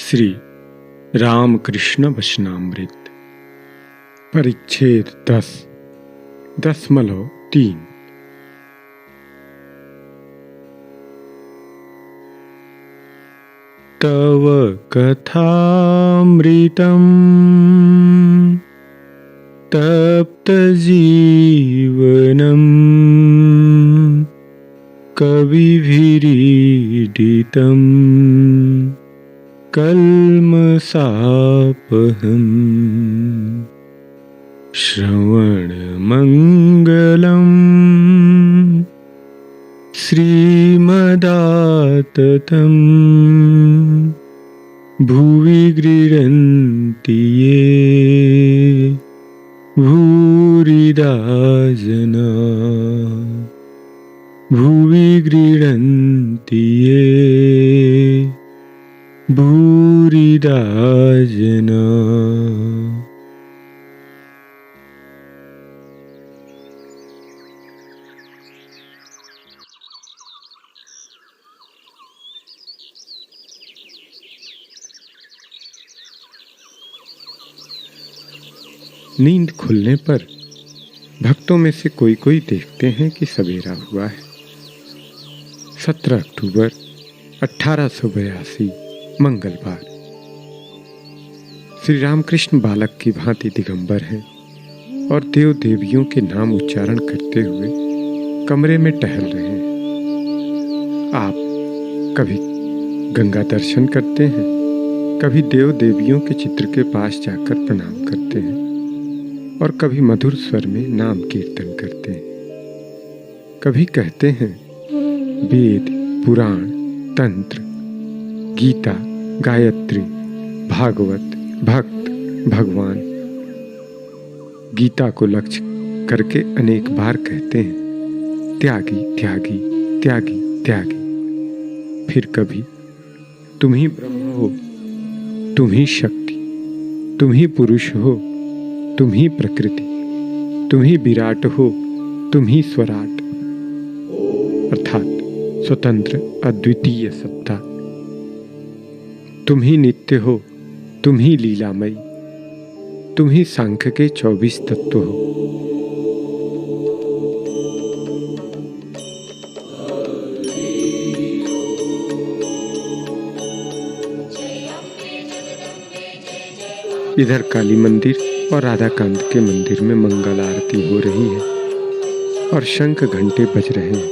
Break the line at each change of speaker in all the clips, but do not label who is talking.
श्री रामकृष्ण वचनामृत परिच्छेद 10.3 तव कथामृतम् तप्तजीवनम् कविभिरीडितम् कल्मषापहम् श्रवणमङ्गलम् श्रीमदाततं भुवि गृह्णन्ति ये भूरिदा जना भुवि गृह्णन्ति ये भूरिदा जना। नींद खुलने पर भक्तों में से कोई कोई देखते हैं कि सवेरा हुआ है। 17 अक्टूबर 1882 मंगलवार। श्री रामकृष्ण बालक की भांति दिगंबर हैं और देव देवियों के नाम उच्चारण करते हुए कमरे में टहल रहे हैं। आप कभी गंगा दर्शन करते हैं, कभी देव देवियों के चित्र के पास जाकर प्रणाम करते हैं और कभी मधुर स्वर में नाम कीर्तन करते हैं। कभी कहते हैं वेद, पुराण, तंत्र, गीता, गायत्री, भागवत, भक्त, भगवान। गीता को लक्ष्य करके अनेक बार कहते हैं त्यागी त्यागी त्यागी त्यागी। फिर कभी तुम ही ब्रह्म हो, तुम ही शक्ति, तुम ही पुरुष हो, तुम ही प्रकृति, तुम ही विराट हो, तुम ही स्वराट, अर्थात स्वतंत्र अद्वितीय सत्ता। तुम ही नित्य हो, तुम ही लीलामयी, तुम ही सांख्य के 24 तत्व हो। इधर काली मंदिर और राधाकांत के मंदिर में मंगल आरती हो रही है और शंख घंटे बज रहे हैं।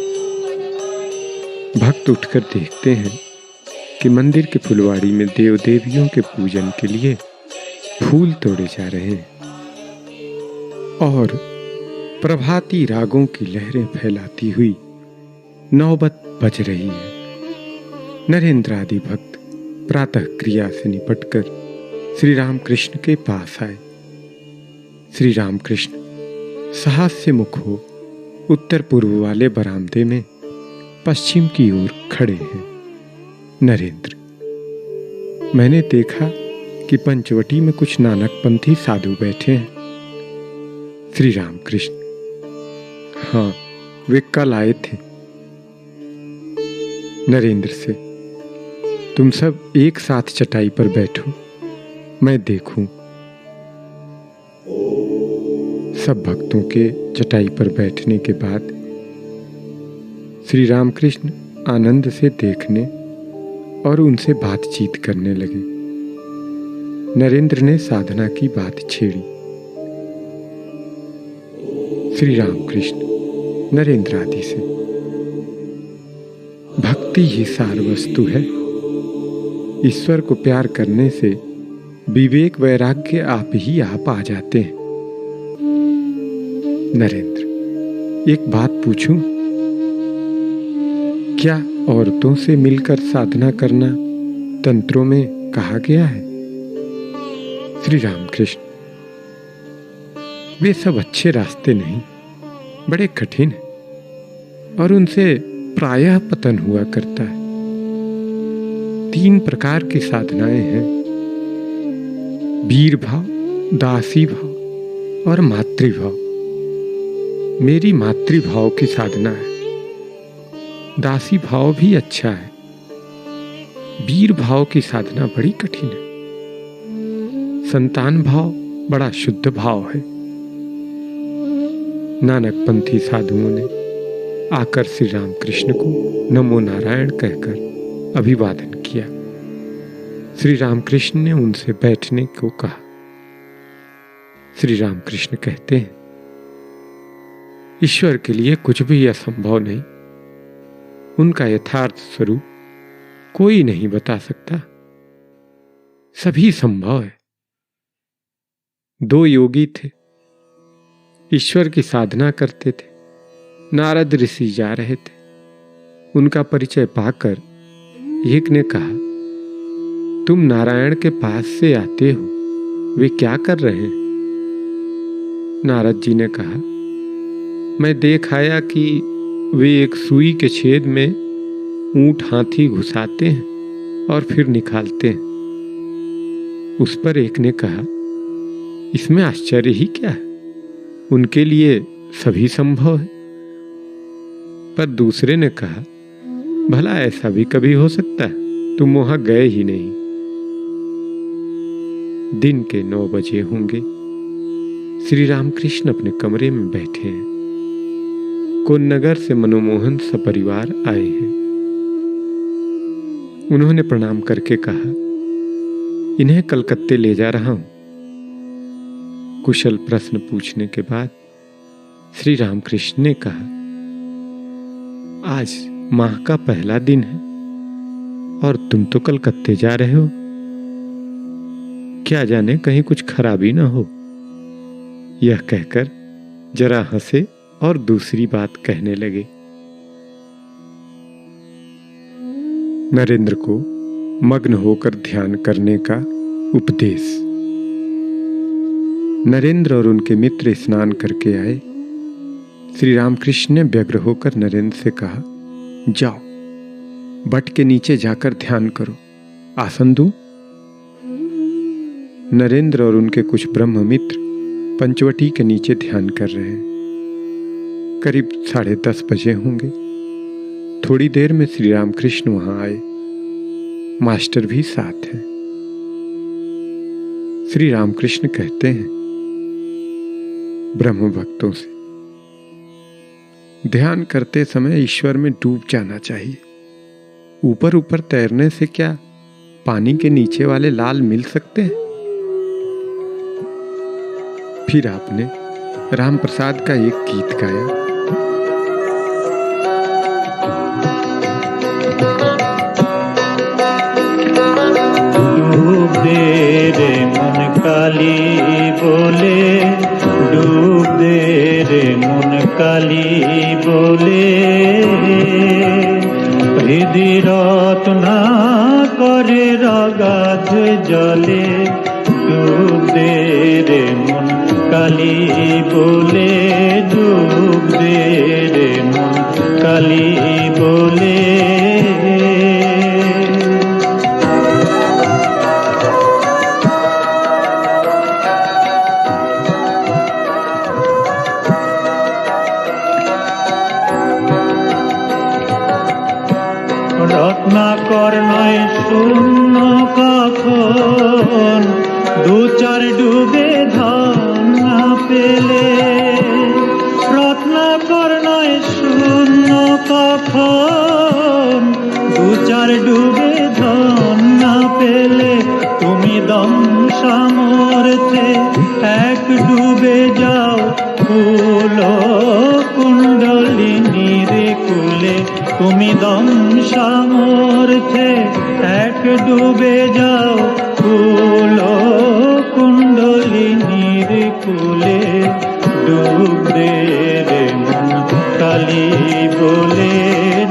भक्त उठकर देखते हैं कि मंदिर के फुलवाड़ी में देव देवियों के पूजन के लिए फूल तोड़े जा रहे हैं और प्रभाती रागों की लहरें फैलाती हुई नौबत बज रही है। नरेंद्र आदि भक्त प्रातः क्रिया से निपटकर श्री रामकृष्ण के पास आए। श्री रामकृष्ण साहस्य मुख हो उत्तर पूर्व वाले बरामदे में पश्चिम की ओर खड़े हैं। नरेंद्र, मैंने देखा कि पंचवटी में कुछ नानकपंथी साधु बैठे हैं। श्री रामकृष्ण, हाँ, वे कल आए थे। नरेंद्र से, तुम सब एक साथ चटाई पर बैठो, मैं देखूं। सब भक्तों के चटाई पर बैठने के बाद श्री रामकृष्ण आनंद से देखने और उनसे बातचीत करने लगे। नरेंद्र ने साधना की बात छेड़ी। श्री रामकृष्ण नरेंद्र आदि से, भक्ति ही सार वस्तु है। ईश्वर को प्यार करने से विवेक वैराग्य आप ही आप आ जाते हैं। नरेंद्र, एक बात पूछूं? क्या औरतों से मिलकर साधना करना तंत्रों में कहा गया है? श्री रामकृष्ण, वे सब अच्छे रास्ते नहीं, बड़े कठिन हैं और उनसे प्रायः पतन हुआ करता है। 3 प्रकार की साधनाएं हैं, वीर भाव, दासी भाव और मातृभाव। मेरी मातृभाव की साधना है। दासी भाव भी अच्छा है, वीर भाव की साधना बड़ी कठिन है। संतान भाव बड़ा शुद्ध भाव है। नानक पंथी साधुओं ने आकर श्री रामकृष्ण को नमो नारायण कहकर अभिवादन किया। श्री रामकृष्ण ने उनसे बैठने को कहा। श्री रामकृष्ण कहते हैं, ईश्वर के लिए कुछ भी असंभव नहीं। उनका यथार्थ स्वरूप कोई नहीं बता सकता, सभी संभव है। दो योगी थे, ईश्वर की साधना करते थे। नारद ऋषि जा रहे थे। उनका परिचय पाकर एक ने कहा, तुम नारायण के पास से आते हो, वे क्या कर रहे हैं? नारद जी ने कहा, मैं देख आया कि वे एक सुई के छेद में ऊंट हाथी घुसाते हैं और फिर निकालते हैं। उस पर एक ने कहा, इसमें आश्चर्य ही क्या है, उनके लिए सभी संभव है। पर दूसरे ने कहा, भला ऐसा भी कभी हो सकता है, तुम वहां गए ही नहीं। दिन के 9 बजे होंगे। श्री रामकृष्ण अपने कमरे में बैठे हैं। कोन्नगर से मनमोहन सपरिवार आए हैं। उन्होंने प्रणाम करके कहा, इन्हें कलकत्ते ले जा रहा हूं। कुशल प्रश्न पूछने के बाद श्री रामकृष्ण ने कहा, आज माह का पहला दिन है और तुम तो कलकत्ते जा रहे हो। क्या जाने कहीं कुछ खराबी ना हो। यह कहकर जरा हंसे और दूसरी बात कहने लगे। नरेंद्र को मग्न होकर ध्यान करने का उपदेश। नरेंद्र और उनके मित्र स्नान करके आए। श्री रामकृष्ण ने व्यग्र होकर नरेंद्र से कहा, जाओ बट के नीचे जाकर ध्यान करो, आसन दूं? नरेंद्र और उनके कुछ ब्रह्म मित्र पंचवटी के नीचे ध्यान कर रहे हैं। करीब 10:30 बजे होंगे। थोड़ी देर में श्री रामकृष्ण वहां आए। मास्टर भी साथ हैं। श्री रामकृष्ण कहते हैं ब्रह्म भक्तों से, ध्यान करते समय ईश्वर में डूब जाना चाहिए। ऊपर ऊपर तैरने से क्या पानी के नीचे वाले लाल मिल सकते हैं? फिर आपने राम प्रसाद का एक गीत गाया।
डूब दे रे मन काली बोले, डूब दे रे मन काली बोले, हृदय रत्ना करे रगाध जले। डूब दे रे मन काली बोले, डूब दे रे मन काली बोले। রত্নাকর নয় শূন্য কখন, দু চার ডুবে ধন না পেলে। রত্নাকর নয় শূন্য কখন, দু চার ডুবে ধন না পেলে। তুমি দম সামর্থ্যে এক ডুবে যাও, কুলো কুণ্ডলিনী রে কুলে। তুমি দম সামর্থ্যে এক ডুবে যাও, কুলো কুণ্ডলিনী রে কুলে। ডুব দে রে মন কালী বলে,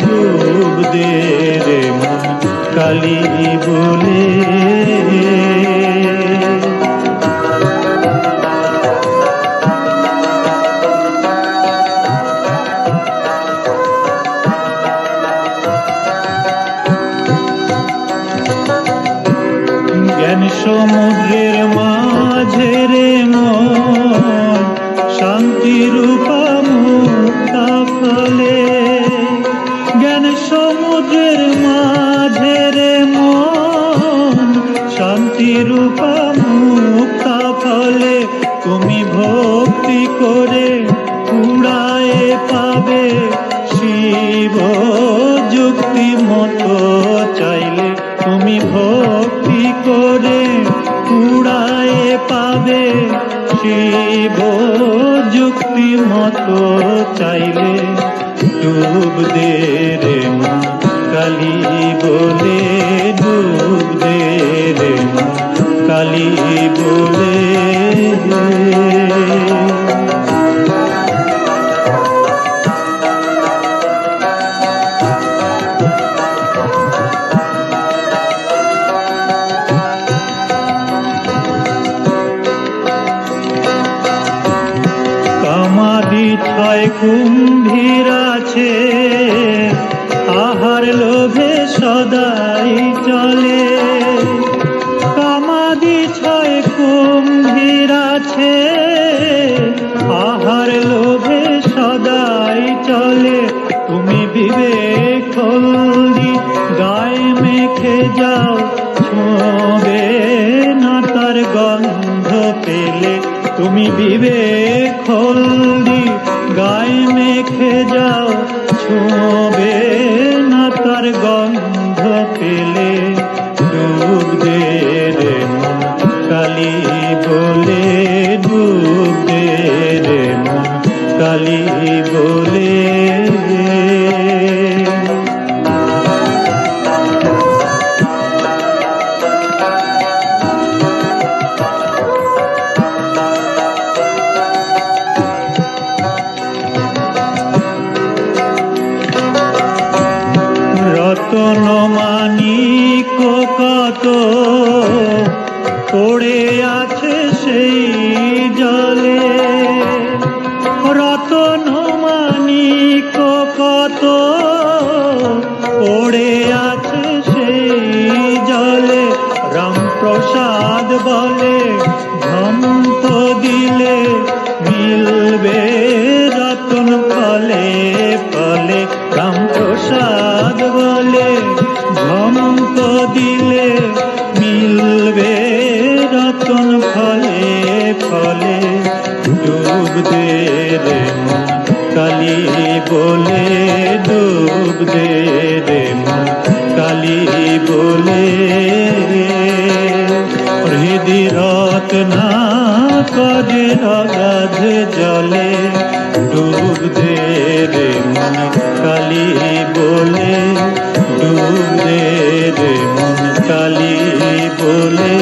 ডুব দে রে মন কালী বলে। জ্ঞান সমুদ্রের মাঝে রে মন, শান্তি রূপা মুক্তা ফলে। জ্ঞান সমুদ্রের মাঝে রে মন, শিব যুক্তি মতো চাইলে তুমি ভক্তি করে কুড়ায়ে পাবে শিব যুক্তি মতো চাইলে ডুব দে রে মন কালী বলে ডুব দে রে মন কালী বলে ছয় কুম্ভীর আছে আহার লোভে সদাই চলে কামাদি ছয় কুম্ভীর আছে আহার লোভে সদাই চলে তুমি বিবেক হলদি গায়ে মেখে যাও ছোঁবে না তার গন্ধ পেলে তুমি বিবেক হলদি গায়ে মেখে যাও ছোঁবে না তার গন্ধ পেলে ডুব দে রে মন কালী বলে ডুব দে রে মন কালী বলে রতন মানিক কত পড়ে আছে সেই জলে রতন মানিক কত পড়ে আছে সেই জলে রামপ্রসাদ বলে ধমত দিলে মিলবে রতন ফলে ফলে রামপ্রসাদ বলে ধমক দিলে মিলবে রতন ফলে ফলে ডুব দে রে মন কালী বলে ডুব দে রে মন কালী বলে হৃদি রত্না করে অগাধ জলে ডুব দে রে মন কালী বলে ডুব দে রে মন কালী বলে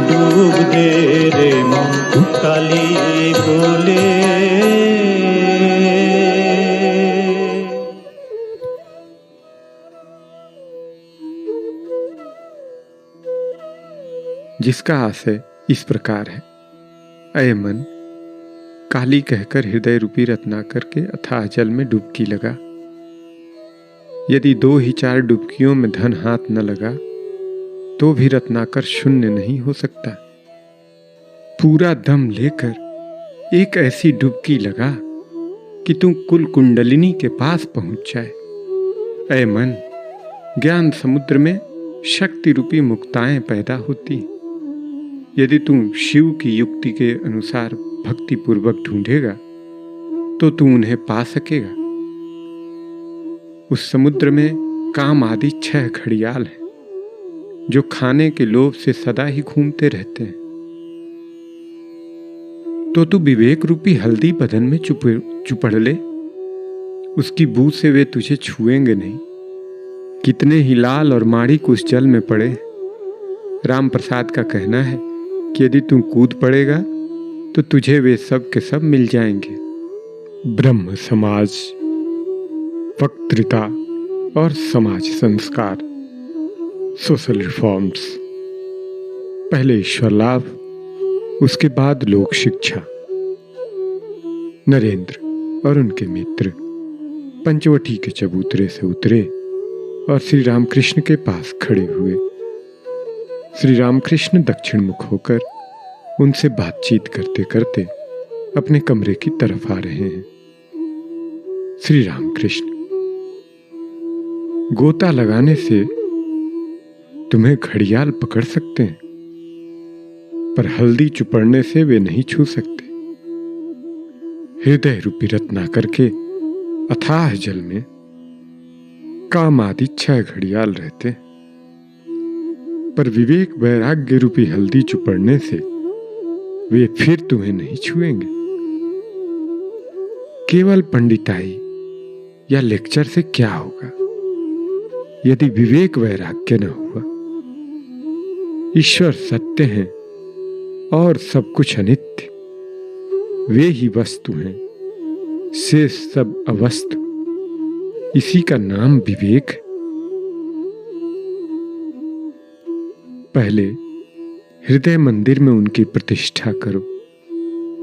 ডুব দে রে মন কালী বলে
जिसका आशय इस प्रकार है। अय मन, काली कहकर हृदय रूपी रत्नाकर के अथाह जल में डुबकी लगा। यदि 2 ही 4 डुबकियों में धन हाथ न लगा तो भी रत्नाकर शून्य नहीं हो सकता। पूरा दम लेकर एक ऐसी डुबकी लगा कि तू कुल कुंडलिनी के पास पहुंच जाए। अय मन, ज्ञान समुद्र में शक्ति रूपी मुक्ताएं पैदा होती। यदि तू शिव की युक्ति के अनुसार भक्ति पूर्वक ढूंढेगा तो तू उन्हें पा सकेगा। उस समुद्र में काम आदि 6 घड़ियाल हैं जो खाने के लोभ से सदा ही घूमते रहते हैं। तो तू विवेक रूपी हल्दी बदन में चुपड़ ले, उसकी बू से वे तुझे छुएंगे नहीं। कितने ही लाल और माणिक उस जल में पड़े। राम प्रसाद का कहना है कि यदि तू कूद पड़ेगा तो तुझे वे सब के सब मिल जाएंगे। ब्रह्म समाज, वक्तृता और समाज संस्कार, सोशल रिफॉर्म्स। पहले ईश्वर लाभ, उसके बाद लोक शिक्षा। नरेंद्र और उनके मित्र पंचवटी के चबूतरे से उतरे और श्री रामकृष्ण के पास खड़े हुए। श्री रामकृष्ण दक्षिण मुख होकर उनसे बातचीत करते करते अपने कमरे की तरफ आ रहे हैं। श्री रामकृष्ण, गोता लगाने से तुम्हें घड़ियाल पकड़ सकते हैं, पर हल्दी चुपड़ने से वे नहीं छू सकते। हृदय रूपी रत्नाकर के अथाह जल में काम आदि 6 घड़ियाल रहते, पर विवेक वैराग्य रूपी हल्दी चुपड़ने से वे फिर तुम्हें नहीं छुएंगे। केवल पंडिताई या लेक्चर से क्या होगा यदि विवेक वैराग्य न हुआ। ईश्वर सत्य हैं और सब कुछ अनित्य, वे ही वस्तु हैं, शेष सब अवस्तु। इसी का नाम विवेक है। पहले हृदय मंदिर में उनकी प्रतिष्ठा करो।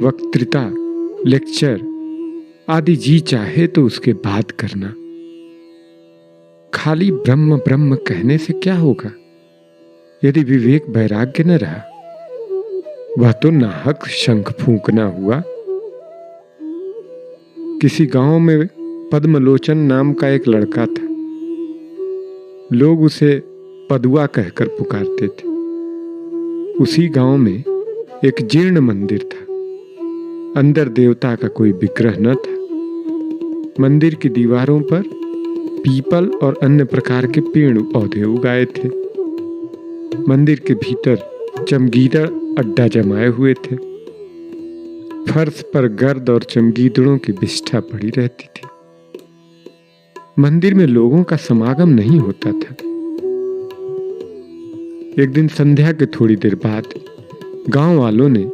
वक्तृता, लेक्चर आदि जी चाहे तो उसके बाद करना। खाली ब्रह्म ब्रह्म कहने से क्या होगा यदि विवेक वैराग्य न रहा। वह तो नाहक शंख फूंकना हुआ। किसी गांव में पद्मलोचन नाम का एक लड़का था। लोग उसे पदुआ कहकर पुकारते थे। उसी गांव में एक जीर्ण मंदिर था। अंदर देवता का कोई विग्रह न था। मंदिर की दीवारों पर पीपल और अन्य प्रकार के पेड़ पौधे उगाए थे। मंदिर के भीतर चमगीदड़ अड्डा जमाए हुए थे। फर्श पर गर्द और चमगीदड़ों की विष्ठा पड़ी रहती थी। मंदिर में लोगों का समागम नहीं होता था। एक दिन संध्या के थोड़ी देर बाद गांव वालों ने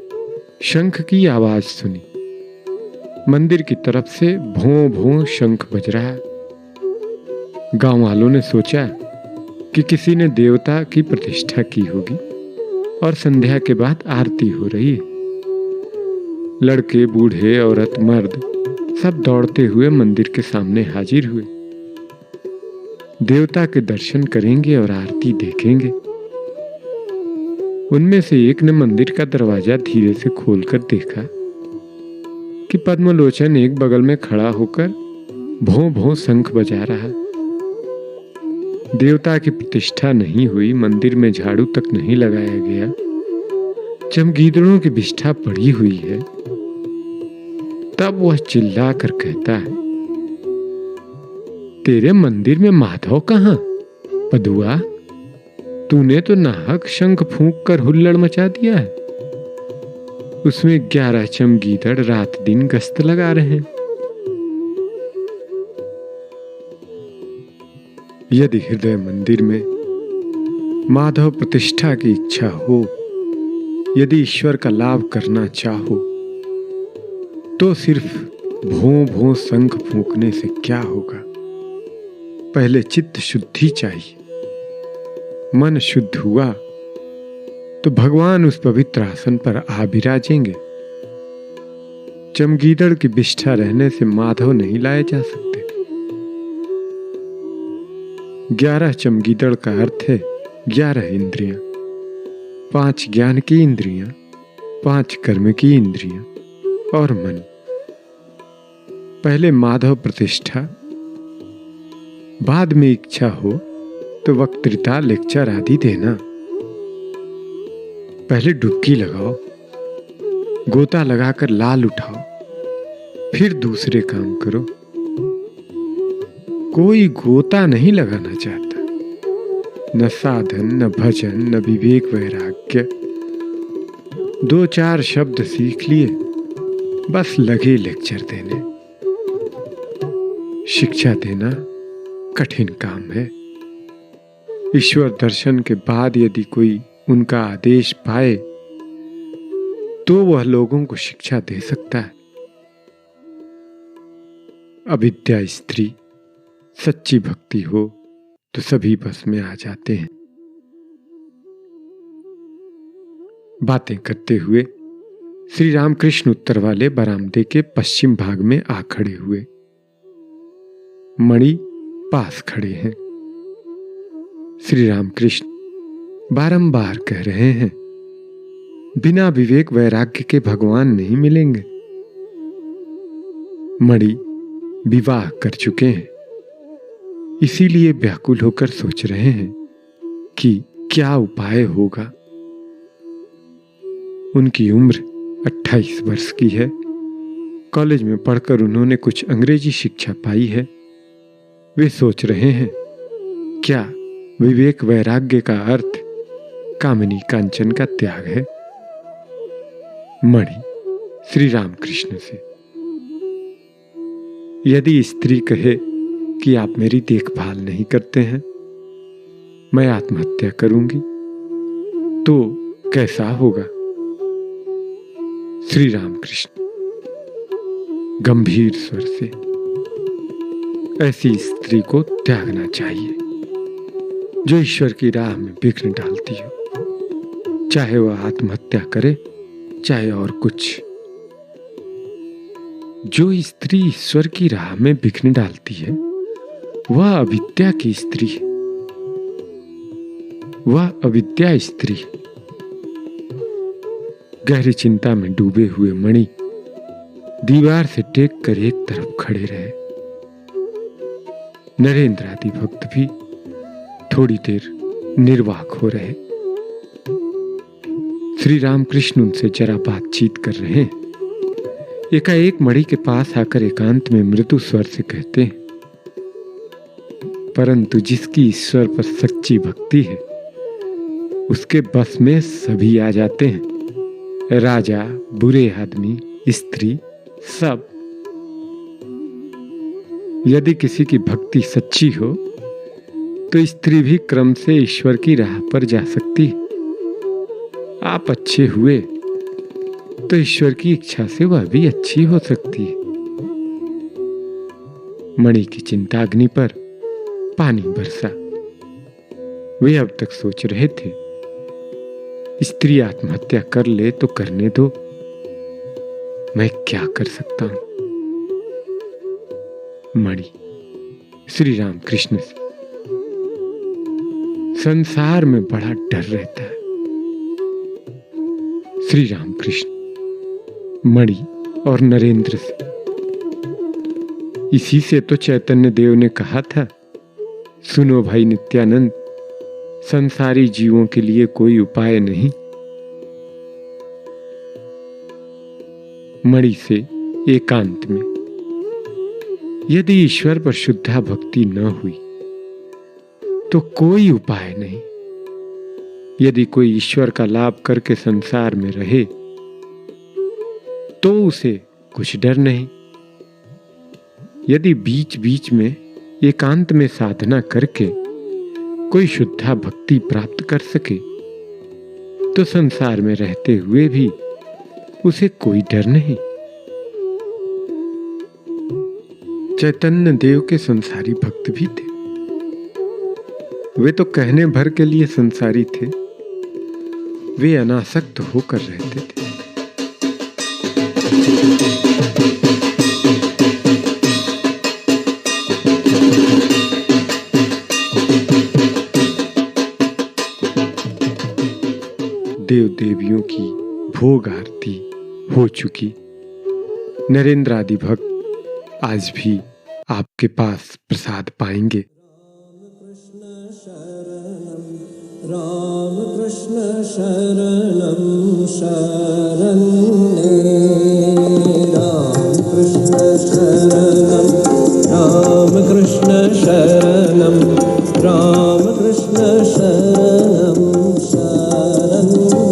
शंख की आवाज सुनी। मंदिर की तरफ से भों भों शंख बज रहा। गांव वालों ने सोचा कि किसी ने देवता की प्रतिष्ठा की होगी और संध्या के बाद आरती हो रही है। लड़के, बूढ़े, औरत, मर्द सब दौड़ते हुए मंदिर के सामने हाजिर हुए। देवता के दर्शन करेंगे और आरती देखेंगे। उनमें से एक ने मंदिर का दरवाजा धीरे से खोलकर देखा कि पद्मलोचन एक बगल में खड़ा होकर भों भों शंख बजा रहा। देवता की प्रतिष्ठा नहीं हुई, मंदिर में झाड़ू तक नहीं लगाया गया, चमगीदड़ों की विष्ठा पड़ी हुई है। तब वह चिल्लाकर कहता है, तेरे मंदिर में माधव कहाँ? पदुआ, तूने तो नाहक शंख फूंक कर हुल्लड़ मचा दिया है। उसमें 11 चमगीदड़ रात दिन गश्त लगा रहे हैं। यदि हृदय मंदिर में माधव प्रतिष्ठा की इच्छा हो, यदि ईश्वर का लाभ करना चाहो, तो सिर्फ भों भों शंख फूंकने से क्या होगा। पहले चित्त शुद्धि चाहिए। मन शुद्ध हुआ तो भगवान उस पवित्र आसन पर आ विराजेंगे। चमगीदड़ की विष्ठा रहने से माधव नहीं लाए जा सकते। 11 चमगीदड़ का अर्थ है 11 इंद्रियां, 5 ज्ञान की इंद्रियां, 5 कर्म की इंद्रियां और मन। पहले माधव प्रतिष्ठा, बाद में इच्छा हो तो वक्तृता, लेक्चर आदि देना। पहले डुबकी लगाओ, गोता लगाकर लाल उठाओ, फिर दूसरे काम करो। कोई गोता नहीं लगाना चाहता। न साधन, न भजन, न विवेक वैराग्य। 2-4 शब्द सीख लिए, बस लगे लेक्चर देने। शिक्षा देना कठिन काम है। ईश्वर दर्शन के बाद यदि कोई उनका आदेश पाए तो वह लोगों को शिक्षा दे सकता है। अविद्या स्त्री, सच्ची भक्ति हो तो सभी बस में आ जाते हैं। बातें करते हुए श्री रामकृष्ण उत्तर वाले बरामदे के पश्चिम भाग में आ खड़े हुए। मणि पास खड़े हैं। श्री रामकृष्ण बारंबार कह रहे हैं, बिना विवेक वैराग्य के भगवान नहीं मिलेंगे। मणि विवाह कर चुके हैं, इसीलिए व्याकुल होकर सोच रहे हैं कि क्या उपाय होगा। उनकी उम्र 28 वर्ष की है। कॉलेज में पढ़कर उन्होंने कुछ अंग्रेजी शिक्षा पाई है। वे सोच रहे हैं क्या विवेक वैराग्य का अर्थ कामिनी कांचन का त्याग है? मणि श्री रामकृष्ण से। यदि स्त्री कहे कि आप मेरी देखभाल नहीं करते हैं, मैं आत्महत्या करूंगी, तो कैसा होगा? श्री रामकृष्ण गंभीर स्वर से, ऐसी स्त्री को त्यागना चाहिए जो ईश्वर की राह में विघ्न डालती हो, चाहे वह आत्महत्या करे चाहे और कुछ। जो स्त्री ईश्वर की राह में विघ्न डालती है वह अविद्या की स्त्री है, वह अविद्या स्त्री है। गहरी चिंता में डूबे हुए मणि दीवार से टेक कर एक तरफ खड़े रहे। नरेंद्र आदि भक्त भी थोड़ी देर निर्वाक हो रहे। श्री रामकृष्ण उनसे जरा बातचीत कर रहे हैं। एकाएक मणि के पास आकर एकांत में मृदु स्वर से कहते हैं, परंतु जिसकी ईश्वर पर सच्ची भक्ति है उसके बस में सभी आ जाते हैं, राजा, बुरे आदमी, स्त्री, सब। यदि किसी की भक्ति सच्ची हो तो स्त्री भी क्रम से ईश्वर की राह पर जा सकती है। आप अच्छे हुए तो ईश्वर की इच्छा से वह भी अच्छी हो सकती है। मणि की चिंताग्नि पर पानी बरसा। वे अब तक सोच रहे थे, स्त्री आत्महत्या कर ले तो करने दो, मैं क्या कर सकता हूं? मणि श्री रामकृष्ण से। संसार में बड़ा डर रहता है। श्री रामकृष्ण मणि और नरेंद्र से। इसी से तो चैतन्य देव ने कहा था, सुनो भाई नित्यानंद, संसारी जीवों के लिए कोई उपाय नहीं। मणि से एकांत में, यदि ईश्वर पर शुद्धा भक्ति न हुई तो कोई उपाय नहीं। यदि कोई ईश्वर का लाभ करके संसार में रहे तो उसे कुछ डर नहीं। यदि बीच बीच में एकांत में साधना करके कोई शुद्धा भक्ति प्राप्त कर सके तो संसार में रहते हुए भी उसे कोई डर नहीं। चैतन्य देव के संसारी भक्त भी थे। वे तो कहने भर के लिए संसारी थे, वे अनासक्त होकर रहते थे। देव देवियों की भोग आरती हो चुकी। नरेंद्र आदि भक्त आज भी आपके पास प्रसाद पाएंगे।
राम कृष्ण शरणं शरण्ये, राम कृष्ण शरणं, राम कृष्ण शरणं, राम कृष्ण शरणं शरण्ये।